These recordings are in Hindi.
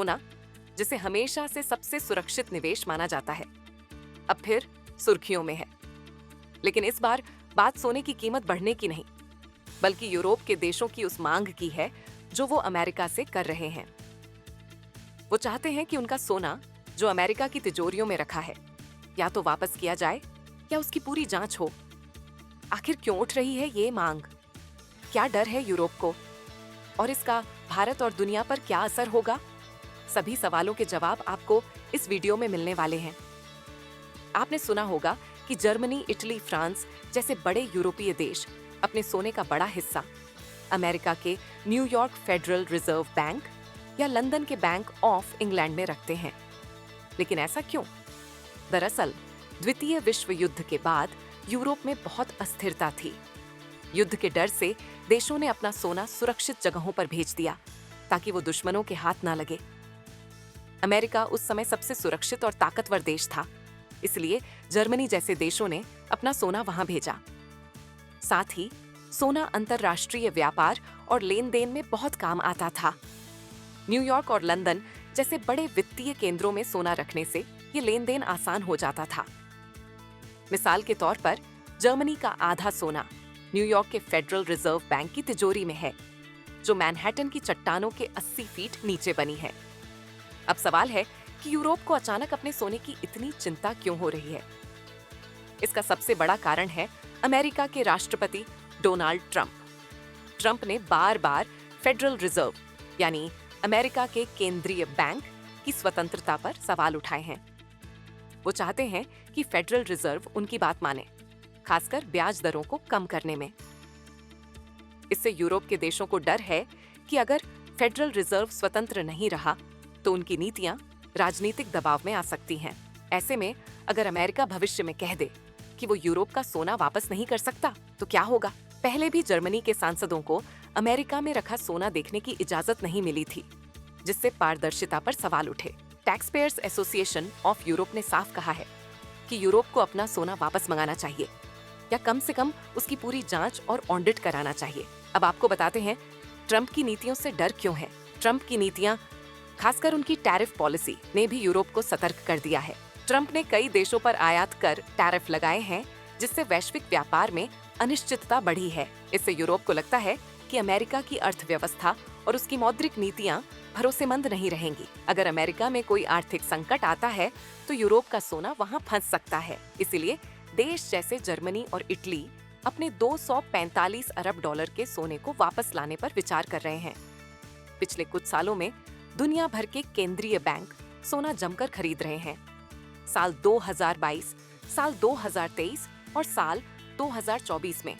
सोना, जिसे हमेशा से सबसे सुरक्षित निवेश माना जाता है, अब फिर सुर्खियों में है। लेकिन इस बार बात सोने की कीमत बढ़ने की नहीं, बल्कि यूरोप के देशों की उस मांग की है जो वो अमेरिका से कर रहे हैं। वो चाहते हैं कि उनका सोना जो अमेरिका की तिजोरियों में रखा है, या तो वापस किया जाए या उसकी पूरी जांच हो। आखिर क्यों उठ रही है ये मांग? क्या डर है यूरोप को? और इसका भारत और दुनिया पर क्या असर होगा? सभी सवालों के जवाब आपको इस वीडियो में मिलने वाले हैं। आपने सुना होगा कि जर्मनी, इटली, फ्रांस जैसे बड़े यूरोपीय देश अपने सोने का बड़ा हिस्सा अमेरिका के न्यूयॉर्क फेडरल रिजर्व बैंक या लंदन के बैंक ऑफ इंग्लैंड में रखते हैं। लेकिन ऐसा क्यों? दरअसल द्वितीय विश्व युद्ध के बाद यूरोप में बहुत अस्थिरता थी। युद्ध के डर से देशों ने अपना सोना सुरक्षित जगहों पर भेज दिया ताकि वो दुश्मनों के हाथ ना लगे। अमेरिका उस समय सबसे सुरक्षित और ताकतवर देश था, इसलिए जर्मनी जैसे देशों ने अपना सोना वहां भेजा। साथ ही सोना अंतरराष्ट्रीय व्यापार और लेन देन में बहुत काम आता था। न्यूयॉर्क और लंदन जैसे बड़े वित्तीय केंद्रों में सोना रखने से ये लेन देन आसान हो जाता था। मिसाल के तौर पर जर्मनी का आधा सोना न्यूयॉर्क के फेडरल रिजर्व बैंक की तिजोरी में है, जो मैनहट्टन की चट्टानों के 80 फीट नीचे बनी है। अब सवाल है कि यूरोप को अचानक अपने सोने की इतनी चिंता क्यों हो रही है? इसका सबसे बड़ा कारण है अमेरिका के राष्ट्रपति डोनाल्ड ट्रंप। ट्रंप ने बार बार फेडरल रिजर्व यानी अमेरिका के केंद्रीय बैंक की स्वतंत्रता पर सवाल उठाए हैं। वो चाहते हैं कि फेडरल रिजर्व उनकी बात माने, खासकर ब्याज दरों को कम करने में। इससे यूरोप के देशों को डर है कि अगर फेडरल रिजर्व स्वतंत्र नहीं रहा तो उनकी नीतियां राजनीतिक दबाव में आ सकती हैं। ऐसे में अगर अमेरिका भविष्य में कह दे कि वो यूरोप का सोना वापस नहीं कर सकता तो क्या होगा? पहले भी जर्मनी के सांसदों को अमेरिका में रखा सोना देखने की इजाजत नहीं मिली थी, जिससे पारदर्शिता पर सवाल उठे। Tax payers association of Europe ने साफ कहा है कि यूरोप को अपना सोना वापस मंगाना चाहिए या कम से कम उसकी पूरी जांच और ऑडिट कराना चाहिए। अब आपको बताते हैं ट्रंप की नीतियों से डर क्यों है। ट्रंप की नीतियां, खासकर उनकी टैरिफ पॉलिसी ने भी यूरोप को सतर्क कर दिया है। ट्रंप ने कई देशों पर आयात कर टैरिफ लगाए हैं, जिससे वैश्विक व्यापार में अनिश्चितता बढ़ी है। इससे यूरोप को लगता है कि अमेरिका की अर्थव्यवस्था और उसकी मौद्रिक नीतियां भरोसेमंद नहीं रहेंगी। अगर अमेरिका में कोई आर्थिक संकट आता है तो यूरोप का सोना वहां फंस सकता है। इसीलिए देश जैसे जर्मनी और इटली अपने 245 अरब डॉलर के सोने को वापस लाने पर विचार कर रहे हैं। पिछले कुछ सालों में दुनिया भर के केंद्रीय बैंक सोना जमकर खरीद रहे हैं। साल 2022, साल 2023 और साल 2024 में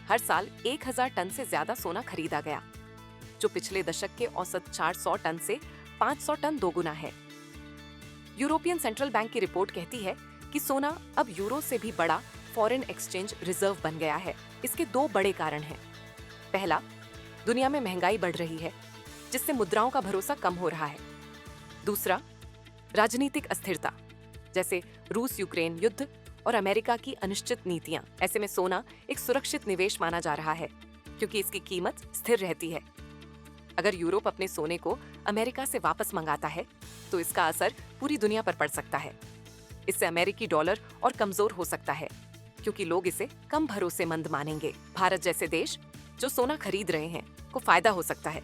हर साल 1000 टन से ज्यादा सोना खरीदा गया, जो पिछले दशक के औसत 400 टन से 500 टन दोगुना है। यूरोपियन सेंट्रल बैंक की रिपोर्ट कहती है कि सोना अब यूरो से भी बड़ा फॉरेन एक्सचेंज रिजर्व बन गया है। इसके दो बड़े कारण हैं। पहला, दुनिया में महंगाई बढ़ रही है, जिससे मुद्राओं का भरोसा कम हो रहा है। दूसरा, राजनीतिक अस्थिरता, जैसे रूस यूक्रेन युद्ध और अमेरिका की अनिश्चित नीतियां। ऐसे में सोना एक सुरक्षित निवेश माना जा रहा है, क्योंकि इसकी कीमत स्थिर रहती है। अगर यूरोप अपने सोने को अमेरिका से वापस मंगाता है तो इसका असर पूरी दुनिया पर पड़ सकता है। इससे अमेरिकी डॉलर और कमजोर हो सकता है, क्योंकि लोग इसे कम भरोसेमंद मानेंगे। भारत जैसे देश जो सोना खरीद रहे हैं को फायदा हो सकता है,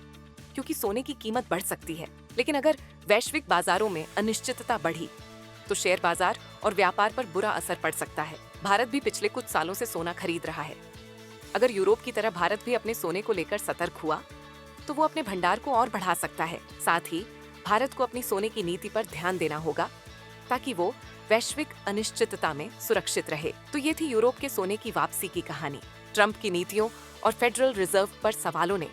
क्योंकि सोने की कीमत बढ़ सकती है। लेकिन अगर वैश्विक बाजारों में अनिश्चितता बढ़ी तो शेयर बाजार और व्यापार पर बुरा असर पड़ सकता है। भारत भी पिछले कुछ सालों से सोना खरीद रहा है। अगर यूरोप की तरह भारत भी अपने सोने को लेकर सतर्क हुआ तो वो अपने भंडार को और बढ़ा सकता है। साथ ही भारत को अपनी सोने की नीति पर ध्यान देना होगा, ताकि वो वैश्विक अनिश्चितता में सुरक्षित रहे। तो ये थी यूरोप के सोने की वापसी की कहानी। ट्रंप की नीतियों और फेडरल रिजर्व पर सवालों ने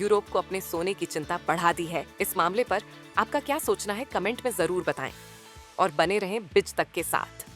यूरोप को अपने सोने की चिंता बढ़ा दी है। इस मामले पर आपका क्या सोचना है, कमेंट में जरूर बताएं और बने रहें बिज तक के साथ।